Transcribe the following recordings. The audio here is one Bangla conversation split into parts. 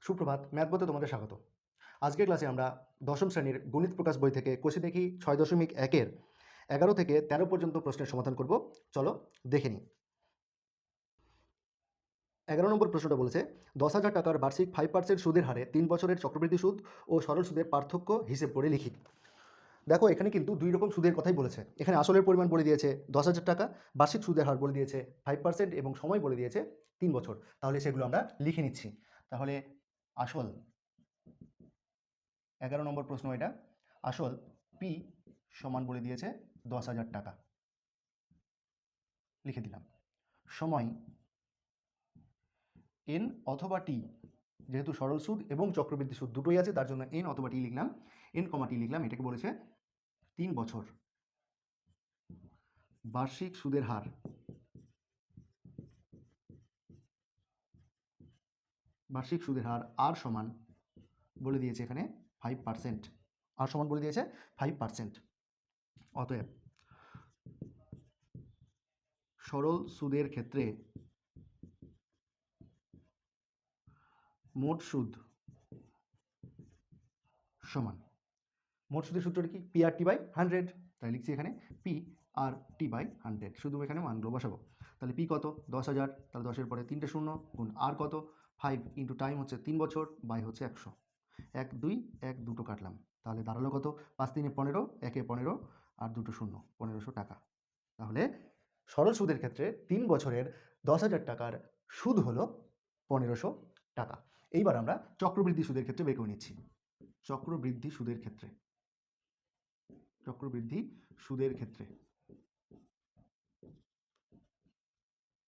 সুপ্রভাত, ম্যাথ বইতে তোমাদের স্বাগত। আজকের ক্লাসে আমরা দশম শ্রেণীর গণিত প্রকাশ বই থেকে কষে দেখি 6.1-এর 11 থেকে 13 পর্যন্ত প্রশ্নের সমাধান করব। চলো দেখে নিই। 11 নম্বর প্রশ্নটা বলেছে 10,000 টাকার বার্ষিক 5% সুদের হারে 3 বছরের চক্রবৃদ্ধি সুদ ও সরল সুদের পার্থক্য হিসেব করে লিখি। দেখো এখানে কিন্তু দুই রকম সুদের কথাই বলেছে। এখানে আসলের পরিমাণ বলে দিয়েছে 10,000 টাকা, বার্ষিক সুদের হার বলে দিয়েছে 5% এবং সময় বলে দিয়েছে 3 বছর। তাহলে সেগুলো আমরা লিখে নিচ্ছি। তাহলে আসল 11 নম্বর প্রশ্ন এটা, আসল পি সমান বলে দিয়েছে 10,000 টাকা, লিখে দিলাম। সময় এন অথবা টি, যেহেতু সরল সুদ এবং চক্রবৃদ্ধি সুদ দুটোই আছে তার জন্য এন অথবা টি লিখলাম, এন কমা টি লিখলাম। এটাকে বলেছে 3 বছর বার্ষিক সুদের হার, বার্ষিক সুদের হার আর সমান বলে দিয়েছে এখানে 5%, আর সমান বলে দিয়েছে 5%। অতএব সরল সুদের ক্ষেত্রে মোট সুদ সমান, মোট সুদের সূত্রটা কি? P R T by 100। তাই লিখছি এখানে পি আর টি বাই 100, শুধু এখানে মানগুলো বসাবো। তাহলে পি কত? 10,000, তাহলে 10-এর পরে 3টে শূন্য, গুণ আর কত 5 ইন্টু টাইম হচ্ছে 3 বছর, বাই হচ্ছে 100। 1 2 1 দুটো কাটলাম, তাহলে দাঁড়ালো কত? 5 3 15, 1 15 আর দুটো শূন্য, 1500 টাকা। তাহলে সরল সুদের ক্ষেত্রে 3 বছরের 10,000 টাকার সুদ হলো 1500 টাকা। এইবার আমরা চক্রবৃদ্ধি সুদের ক্ষেত্রে বের করে নিচ্ছি। চক্রবৃদ্ধি সুদের ক্ষেত্রে, চক্রবৃদ্ধি সুদের ক্ষেত্রে,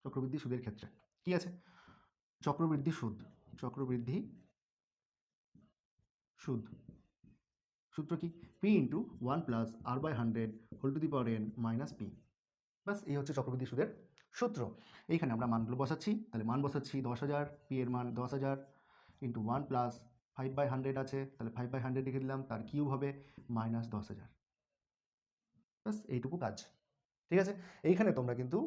চক্রবৃদ্ধি সুদের ক্ষেত্রে কি আছে? চক্রবৃদ্ধি সুদ, চক্রবৃদ্ধি সুদ সূত্র কি? P into 1 plus R by 100 whole to the power N minus P. বাস, এই হচ্ছে চক্রবৃদ্ধি সুদের সূত্র। এইখানে আমরা মানগুলো বসাচ্ছি। তাহলে মান বসাচ্ছি 10,000, পি এর মান 10,000 ইন্টু 1 প্লাস 5/100 আছে, তাহলে 5/100 লিখে দিলাম, তার কিউব হবে মাইনাস 10,000। বাস, এইটুকু কাজ। ঠিক আছে, এইখানে তোমরা কিন্তু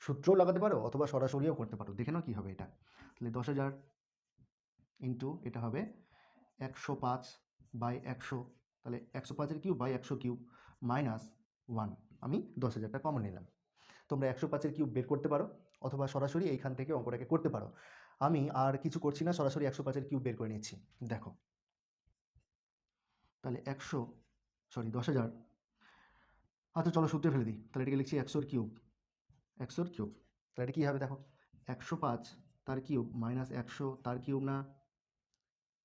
সূত্রও লাগাতে পারো অথবা সরাসরিও করতে পারো। দেখে নাও কী হবে এটা। তাহলে 10,000 ইন্টু এটা হবে 105/100, তাহলে 105-এর কিউব বাই 100 কিউব মাইনাস 1। আমি 10,000টা কমন নিলাম। তোমরা 105-এর কিউব বের করতে পারো অথবা সরাসরি এইখান থেকে অঙ্কটাকে করতে পারো। আমি আর কিছু করছি না, সরাসরি 105-এর কিউব বের করে নিচ্ছি। দেখো তাহলে 10,000, আচ্ছা চলো সূত্রে ফেলে দিই। তাহলে এটাকে লিখছি 100-এর কিউব, 100-এর কিউব। তাহলে এটা কী হবে দেখো, 105 তার কিউব মাইনাস 100 তার কিউব, না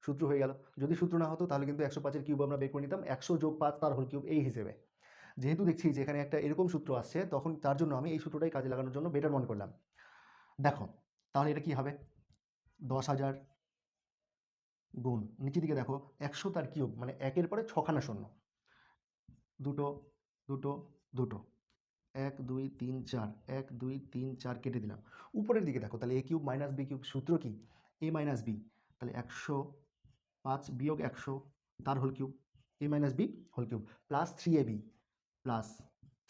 সূত্র হয়ে গেল। যদি সূত্র না হতো তাহলে কিন্তু 105-এর কিউব আমরা বের করে নিতাম 100 যোগ 5 তার হোল কিউব এই হিসেবে। যেহেতু দেখছি যে এখানে একটা এরকম সূত্র আসছে, তখন তার জন্য আমি এই সূত্রটাই কাজে লাগানোর জন্য বেটার মনে করলাম। দেখো তাহলে এটা কি হবে, 10,000 গুণ নিচের দিকে দেখো 100 তার কিউব, মানে 1-এর পরে 6খানা শূন্য, দুটো দুটো দুটো, 1 2 3 4, 1 2 3 4 কেটে দিলাম। উপরের দিকে দেখো তাহলে A cube minus B cube, সূত্র কি? A minus B. তাহলে 105 বিয়োগ 100 তার whole cube, A minus B whole cube, plus 3ab plus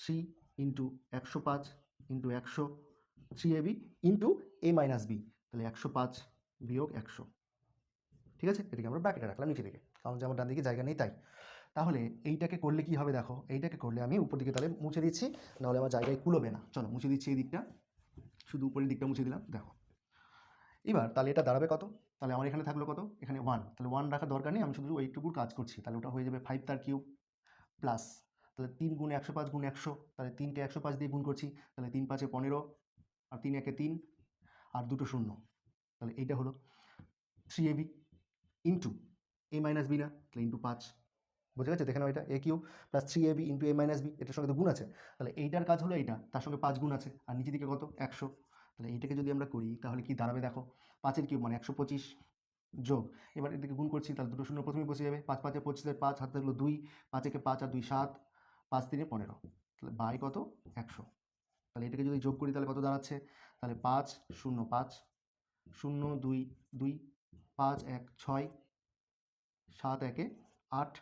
3 into 105 into 100, 3ab into A minus B. তাহলে 105 বিয়োগ 100। ঠিক আছে, এটাকে আমরা ব্র্যাকেটে রাখলাম নিচে দিকে, কারণ যে আমার ডান দিকে জায়গা নেই তাই। তাহলে এইটাকে করলে কি হবে দেখো, এইটাকে করলে আমি উপর দিকে তাহলে মুছে দিচ্ছি, নাহলে আমার জায়গায় কুলোবে না। চলো মুছে দিচ্ছি এই দিকটা, শুধু উপরের দিকটা মুছে দিলাম। দেখো এবার তাহলে এটা দাঁড়াবে কত? তাহলে আমার এখানে থাকলো কত? এখানে 1, তাহলে 1 রাখার দরকার নেই, আমি শুধু এইটুকুর কাজ করছি। তাহলে ওটা হয়ে যাবে 5 তার কিউব প্লাস, তাহলে 3 গুণ 105 গুণ 100, তাহলে 3কে 105 দিয়ে গুণ করছি, তাহলে 3 5 15 আর 3 1 3 আর দুটো শূন্য, তাহলে এইটা হলো 3ab into A minus B, না তাহলে ইন্টু 5। বুঝে গেছে? দেখে নাও, এটা এ cube plus 3ab into A minus B, এটার সঙ্গে তো গুণ আছে, তাহলে এইটার কাজ হলো এইটা, তার সঙ্গে 5 গুণ আছে, আর নিচের দিকে কত 100। তাহলে এইটাকে যদি আমরা করি তাহলে কি দাঁড়াবে দেখো, 5-এর কিউব মানে 125 যোগ, এবার এদিকে গুণ করছি, তাহলে দুটো শূন্য প্রথমেই বসে যাবে, 5 5 25, 5 হাতে থাকলো 2, 5 একে 5 আর 2 7, 5 3 15, তাহলে বাই কত 100। তাহলে এটাকে যদি যোগ করি তাহলে কত দাঁড়াচ্ছে, তাহলে 5 0 5 0 2 2, 5 1 6, 7 1 8,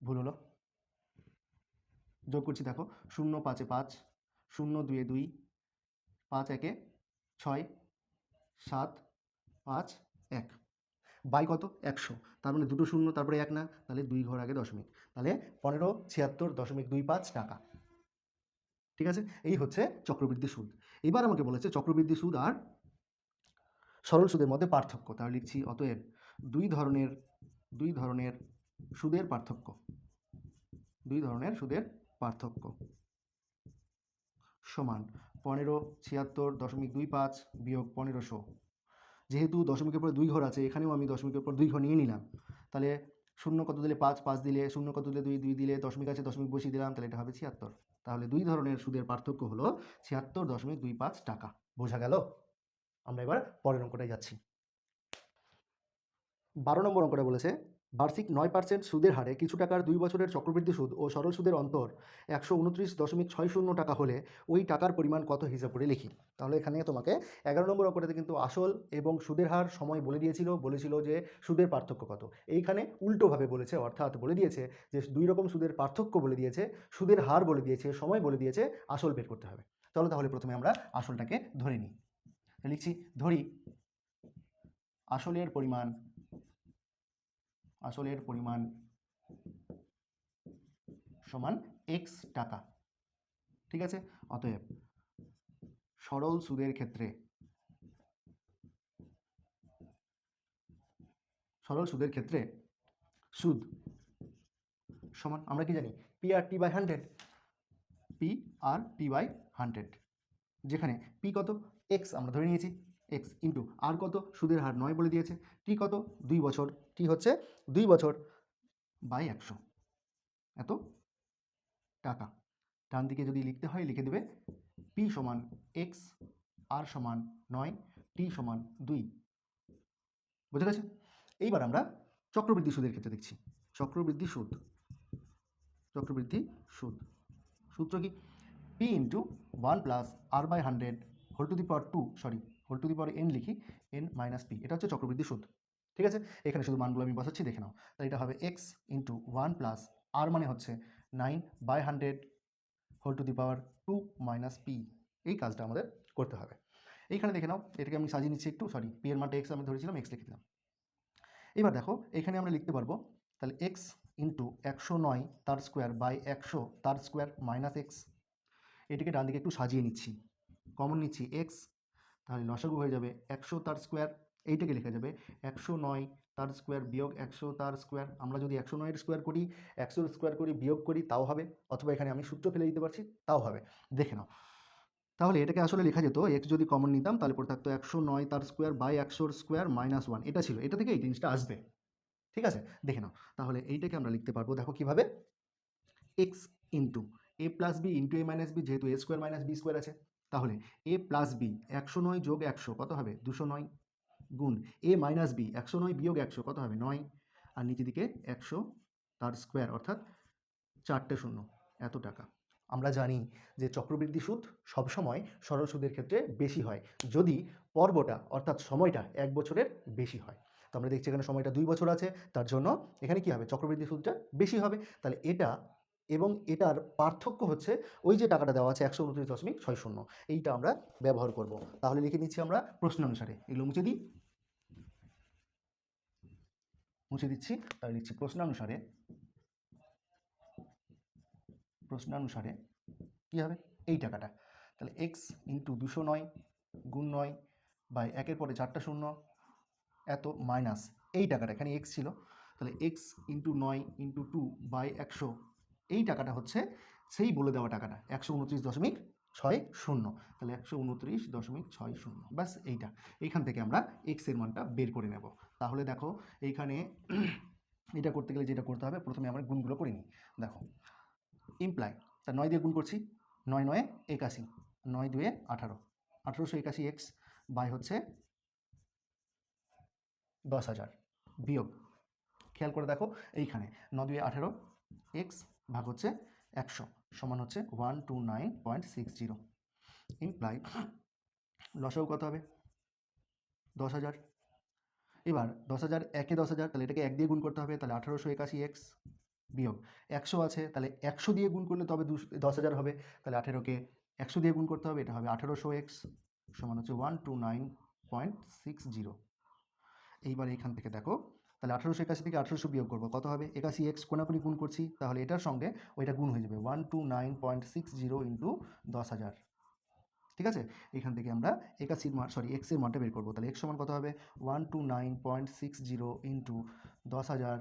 ভুল হলো, যোগ করছি দেখো, 0 5 5, 0 2 2, 5 1 6, 7 5 1 বাই কত 100, তার মানে দুটো শূন্য তারপরে 1 না, তাহলে 2 ঘর আগে দশমিক, তাহলে 1576.25 টাকা। ঠিক আছে, এই হচ্ছে চক্রবৃদ্ধি সুদ। এবার আমাকে বলেছে চক্রবৃদ্ধি সুদ আর সরল সুদের মধ্যে পার্থক্য, তাহলে লিখছি অতএব দুই ধরনের সুদের পার্থক্য, সমান 1576.25 বিয়োগ 1500। যেহেতু দশমিকের পরে 2 ঘর আছে, এখানেও আমি দশমিকের পর 2 ঘর নিয়ে নিলাম, তাহলে শূন্য কত দিলে 5, 5 দিলে শূন্য কত দিলে 2, 2 দিলে দশমিক আছে দশমিক বসিয়ে দিলাম, তাহলে এটা হবে 76। তাহলে দুই ধরনের সুদের পার্থক্য হলো 76.25 টাকা। বোঝা গেল? আমরা এবার পরের অঙ্কটায় যাচ্ছি। 12 নম্বর অঙ্কটা বলেছে বার্ষিক 9% সুদের হারে কিছু টাকার 2 বছরের চক্রবৃদ্ধি সুদ ও সরল সুদের অন্তর 129.60 টাকা হলে ওই টাকার পরিমাণ কত হিসাব করে লিখি। তাহলে এখানে তোমাকে 11 নম্বর অঙ্কটাতে কিন্তু আসল এবং সুদের হার সময় বলেছিল যে সুদের পার্থক্য কত। এইখানে উল্টোভাবে বলেছে, অর্থাৎ বলে দিয়েছে যে দুই রকম সুদের পার্থক্য বলে দিয়েছে, সুদের হার বলে দিয়েছে, সময় বলে দিয়েছে, আসল বের করতে হবে। চলো তাহলে প্রথমে আমরা আসলটাকে ধরে নিই। লিখছি ধরি আসলের পরিমাণ সমান x টাকা। ঠিক আছে, অতএব সরল সুদের ক্ষেত্রে সুদ সমান আমরা কি জানি পি আর টি বাই 100, যেখানে পি কত x আমরা ধরে নিয়েছি, x ইন্টু আর কত সুদের হার 9 বলে দিয়েছে, টি কত 2 বছর, টি হচ্ছে 2 বছর বাই 100 এত টাকা। ডান দিকে যদি লিখতে হয় লিখে দেবে পি সমান x, আর সমান 9, টি সমান 2। বুঝে গেছে? এইবার আমরা চক্রবৃদ্ধি সুদের ক্ষেত্রে দেখছি। চক্রবৃদ্ধি সুদ সূত্র কি P into 1 plus R by 100 whole to the power 2, whole to the power n লিখি, n মাইনাস পি, এটা হচ্ছে চক্রবৃদ্ধি সুদ। ঠিক আছে, এখানে শুধু মানগুলো আমি বসাচ্ছি, দেখে নাও। তাহলে এটা হবে x ইন্টু 1 প্লাস আর মানে হচ্ছে 9 by 100 whole to the power 2 minus P. এই কাজটা আমাদের করতে হবে। এইখানে দেখে নাও, এটাকে আমি সাজিয়ে নিচ্ছি একটু, পি এর মানটা এক্স আমি ধরেছিলাম, এক্স লিখে দিলাম। এবার দেখো এখানে আমরা লিখতে পারবো তাহলে এক্স ইন্টু 109 তার স্কোয়ার বাই 100 তার স্কোয়ার মাইনাস এক্স। এটিকে ডান দিকে একটু সাজিয়ে নিচ্ছি, কমন নিচ্ছি এক্স, তাহলে লসাগু হয়ে যাবে 100 তার স্কোয়ার, এইটাকে লেখা যাবে 109 তার স্কোয়ার বিয়োগ 100 তার স্কোয়ার। আমরা যদি 109 এর স্কোয়ার করি, 100 এর স্কোয়ার করি, বিয়োগ করি তাও হবে, অথবা এখানে আমি সূত্র ফেলে দিতে পারছি তাও হবে, দেখে নাও। তাহলে এটাকে আসলে লেখা যেত, এক্স যদি কমন নিতাম তাহলে পরে থাকতো 109 তার স্কোয়ার বাই 100 স্কোয়ার মাইনাস 1, এটা ছিল, এটা থেকে এই জিনিসটা আসবে। ঠিক আছে, দেখে নাও। তাহলে এইটাকে আমরা লিখতে পারবো, দেখো কিভাবে, x into A plus B into A minus B, যেহেতু এ স্কোয়ার মাইনাস বি স্কোয়ার আছে, তাহলে এ প্লাস বি 109 যোগ 100 কত হবে 209, গুণ এ মাইনাস বি 109 বিয়োগ 100 কত হবে 9, আর নিচে দিকে 100 তার স্কোয়ার, অর্থাৎ 4টে শূন্য, এত টাকা। আমরা জানি যে চক্রবৃদ্ধি সুদ সবসময় সরল সুদের ক্ষেত্রে বেশি হয় যদি পর্বটা অর্থাৎ সময়টা 1 বছরের বেশি হয়। তো আমরা দেখছি এখানে সময়টা 2 বছর আছে, তার জন্য এখানে কি হবে চক্রবৃদ্ধি সুদটা বেশি হবে। তাহলে এটা এবং এটার পার্থক্য হচ্ছে ওই যে টাকাটা দেওয়া আছে 129.60, এইটা আমরা ব্যবহার করব। তাহলে লিখে নিচ্ছি আমরা প্রশ্নানুসারে, এগুলো মুছে দিচ্ছি, তাহলে লিখছি প্রশ্নানুসারে কী হবে এই টাকাটা, তাহলে এক্স ইন্টু 209 গুণ 9 বাই 1-এর পরে 4টা শূন্য এত মাইনাস এই টাকাটা, এখানে এক্স ছিল, তাহলে এক্স ইন্টু 9 ইন্টু 2 বাই 100, এই টাকাটা হচ্ছে সেই বলে দেওয়া টাকাটা 129.60, তাহলে 129.60, ব্যাস এইটা। এইখান থেকে আমরা এক্সের মানটা বের করে নেব। তাহলে দেখো এইখানে এটা করতে গেলে যেটা করতে হবে, প্রথমে আমরা গুণগুলো করে নিই। দেখো ইমপ্লাই, তা 9 দিয়ে গুণ করছি, 9 9 81, 9 2 18, 1881 এক্স বাই হচ্ছে 10,000 বিয়োগ, খেয়াল করে দেখো এইখানে 9 2 18 এক্স ভাগ হচ্ছে 100 সমান হচ্ছে 129.60, ইমপ্লাই লসাগু কত হবে 10,000। এবার 10,000 একে 10,000, তাহলে এটাকে 1 দিয়ে গুণ করতে হবে, তাহলে 1881 এক্স বিয়োগ 100 আছে, তাহলে 100 দিয়ে গুণ করলে তবে 10,000 হবে, তাহলে 18কে 100 দিয়ে গুণ করতে হবে, এটা হবে 1800 এক্স সমান হচ্ছে 129.60। এইবার এখান থেকে দেখো, তাহলে 1881 থেকে 1800 বিয়োগ করবো, কত হবে? 81 এক্স কোনাকুনি গুণ করছি, তাহলে এটার সঙ্গে ওইটা গুণ হয়ে যাবে 129.60 ইন্টু 10,000। ঠিক আছে, এখান থেকে আমরা এক্স এর মানটা বের করবো। তাহলে এক্স সমান কত হবে? 129.60 ইন্টু 10,000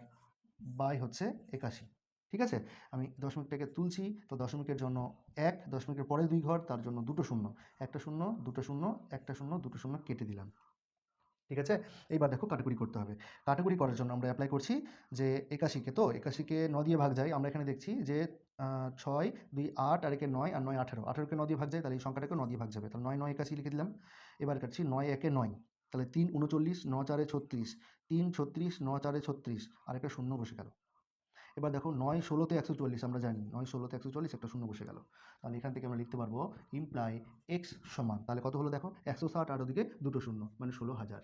বাই হচ্ছে 81। ঠিক আছে, আমি দশমিকটাকে তুলছি, তো দশমিকের জন্য 1, দশমিকের পরে 2 ঘর, তার জন্য দুটো শূন্য, একটা শূন্য, দুটো শূন্য, একটা শূন্য, দুটো শূন্য কেটে দিলাম। ঠিক আছে, এইবার দেখো কাটাকুটি করতে হবে। কাটাকুটি করার জন্য আমরা অ্যাপ্লাই করছি যে 81কে, তো 81কে 9 দিয়ে ভাগ যায়। আমরা এখানে দেখছি যে 6, 2, 8, আর একে 9, আর 9, 18, 18কে 9 দিয়ে ভাগ যায়, তাহলে এই সংখ্যাটাকে 9 দিয়ে ভাগ যাবে। তাহলে 9, 9, 81 লিখে দিলাম। এবার কাটছি 9, 1, 9, তাহলে 3, 39, 9, 4, 36, 3, 36, 9, 4, 36, আর একটা শূন্য বসে গেল। এবার দেখো 9, 16তে 140, আমরা জানি 9, 16তে 140, একটা শূন্য বসে গেল। তাহলে এখান থেকে আমরা লিখতে পারবো ইমপ্লাই এক্স সমান, তাহলে কত হলো দেখো, 160 আর ওদিকে দুটো শূন্য, মানে 16,000।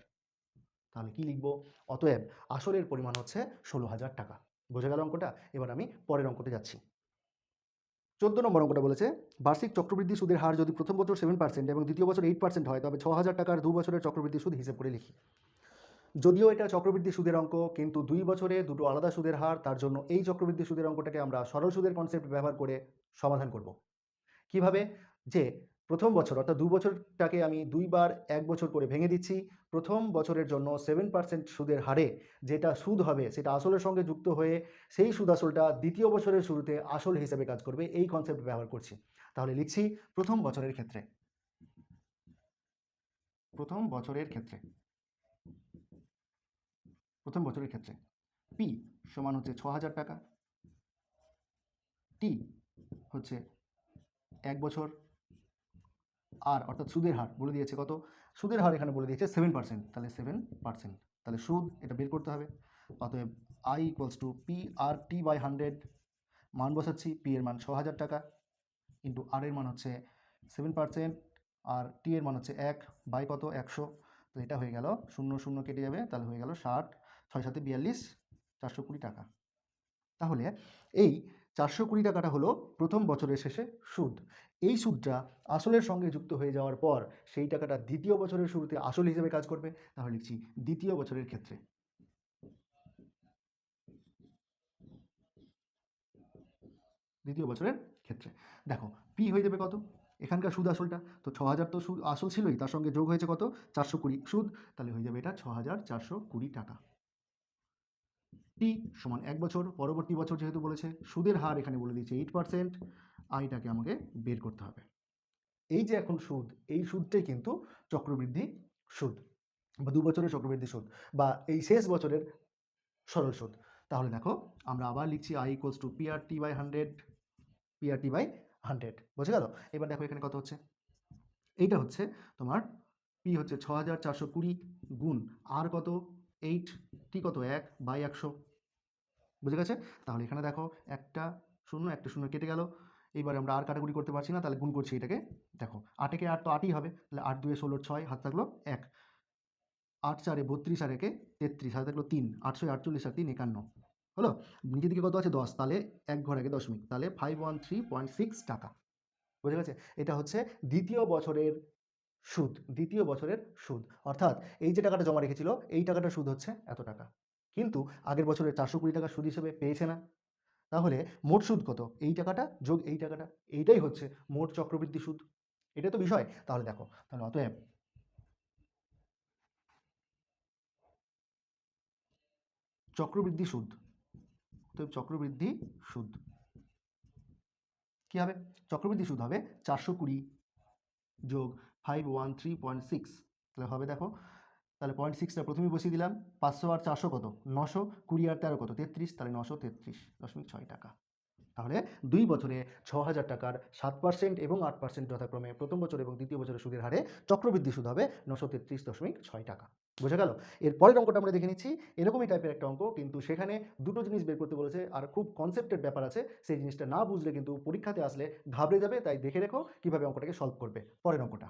তাহলে কি লিখবো? অতএব আসলের পরিমাণ হচ্ছে 16,000 টাকা। বোঝা গেল অঙ্কটা? এবার আমি পরের অঙ্কতে যাচ্ছি। 14 নম্বর অঙ্কটা বলেছে, বার্ষিক চক্রবৃদ্ধি সুদের হার যদি প্রথম বছর 7% এবং দ্বিতীয় বছর 8% হয়, তবে 6,000 টাকার 2 বছরের চক্রবৃদ্ধি সুদ হিসেব করে লিখি। যদিও এটা চক্রবৃদ্ধি সুদের অঙ্ক, কিন্তু 2 বছরে দুটো আলাদা সুদের হার, তার জন্য এই চক্রবৃদ্ধি সুদের অঙ্কটাকে আমরা সরল সুদের কনসেপ্ট ব্যবহার করে সমাধান করব। কিভাবে? যে প্রথম বছর অর্থাৎ 2 বছরটাকে আমি 2 বার 1 বছর করে ভেঙে দিচ্ছি। প্রথম বছরের জন্য 7% সুদের হারে যেটা সুদ হবে সেটা আসলের সঙ্গে যুক্ত হয়ে সেই সুদ আসলটা দ্বিতীয় বছরের শুরুতে আসল হিসেবে কাজ করবে, এই কনসেপ্ট ব্যবহার করছি। তাহলে লিখছি প্রথম বছরের ক্ষেত্রে, প্রথম বছরের ক্ষেত্রে, প্রথম বছরের ক্ষেত্রে পি সমান হচ্ছে 6,000 টাকা, টি হচ্ছে 1 বছর, আর অর্থাৎ সুদের হার বলে দিয়েছে কত, সুদের হার এখানে বলে দিয়েছে 7%, তাহলে 7%, তাহলে সুদ এটা বের করতে হবে। অতএব I equals to P R T by 100, মান বসাচ্ছি, পি এর মান 6,000 টাকা ইন্টু আর এর মান হচ্ছে 7%, আর টি এর মান হচ্ছে 1 বাই কত, 100। তো এটা হয়ে গেল, শূন্য শূন্য কেটে যাবে, তাহলে হয়ে গেল 60, 6 7 42, 420 টাকা। তাহলে এই 420 টাকাটা হলো প্রথম বছরের শেষে সুদ। এই সুদটা আসলের সঙ্গে যুক্ত হয়ে যাওয়ার পর সেই টাকাটা দ্বিতীয় বছরের শুরুতে আসল হিসেবে কাজ করবে। তাহলে লিখছি দ্বিতীয় বছরের ক্ষেত্রে, দ্বিতীয় বছরের ক্ষেত্রে দেখো পি হয়ে যাবে কত, এখানকার সুদ আসলটা তো 6,000, তো সুদ আসল ছিলই, তার সঙ্গে যোগ হয়েছে কত, 420 সুদ, তাহলে হয়ে যাবে এটা 6,420 টাকা। টি সমান 1 বছর, পরবর্তী বছর যেহেতু বলেছে, সুদের হার এখানে বলে দিয়েছে 8%, আইটাকে আমাকে বের করতে হবে। এই যে এখন সুদ, এই সুদটাই কিন্তু চক্রবৃদ্ধি সুদ বা 2 বছরের চক্রবৃদ্ধি সুদ, বা এই শেষ বছরের সরল সুদ। তাহলে দেখো আমরা আবার লিখছি I equals to P R T by 100, P R T by 100, বুঝে গেল? এবার দেখো এখানে কত হচ্ছে, এইটা হচ্ছে তোমার পি হচ্ছে 6,420 গুণ আর কত 8, টি কত 1 বাই 100, বুঝে গেছে? তাহলে এখানে দেখো একটা শূন্য, একটা শূন্য কেটে গেল। এইবারে আমরা আর কাটাকুটি করতে পারছি না, তাহলে গুণ করছি এটাকে। দেখো 8 একে 8 তো 8ই হবে, তাহলে 8 2 16 6, হাত থাকলো 1, 8 4 32, আর একে 33, হাতে থাকলো 3, 848 আর 3 51 হলো। নিচের দিকে কত আছে 10, তাহলে এক ঘর আগে দশমিক, তাহলে 513.6 টাকা। বুঝে গেছে? এটা হচ্ছে দ্বিতীয় বছরের সুদ, দ্বিতীয় বছরের সুদ। অর্থাৎ এই যে টাকাটা জমা রেখেছিল, এই টাকাটা সুদ হচ্ছে এত টাকা, কিন্তু আগের বছরের 420 টাকা সুদ হিসেবে পেয়েছে না। তাহলে মোট সুদ কত, এই টাকাটা যোগ এই টাকাটা, এইটাই হচ্ছে মোট চক্রবৃদ্ধি সুদ। এটা তো বিষয়। তাহলে দেখো, তাহলে অতএব চক্রবৃদ্ধি সুদ, অতএব চক্রবৃদ্ধি সুদ কি হবে, চক্রবৃদ্ধি সুদ হবে 420 যোগ 513.6, তাহলে হবে দেখো, তাহলে 0.6টা প্রথমেই বসিয়ে দিলাম, 500 আর 400 কত, 920 আর 13 কত, 33, তাহলে 933.6 টাকা। তাহলে 2 বছরে 6,000 টাকার 7% এবং 8% যথাক্রমে প্রথম বছর এবং দ্বিতীয় বছরের সুদের হারে চক্রবৃদ্ধি সুদ হবে 933.6 টাকা। বোঝা গেল? এর পরের অঙ্কটা আমরা দেখে নিচ্ছি। এরকমই টাইপের একটা অঙ্ক, কিন্তু সেখানে দুটো জিনিস বের করতে বলেছে, আর খুব কনসেপ্টের ব্যাপার আছে। সেই জিনিসটা না বুঝলে কিন্তু পরীক্ষাতে আসলে ঘাবড়ে যাবে, তাই দেখে রেখো কীভাবে অঙ্কটাকে সলভ করবে। পরের অঙ্কটা,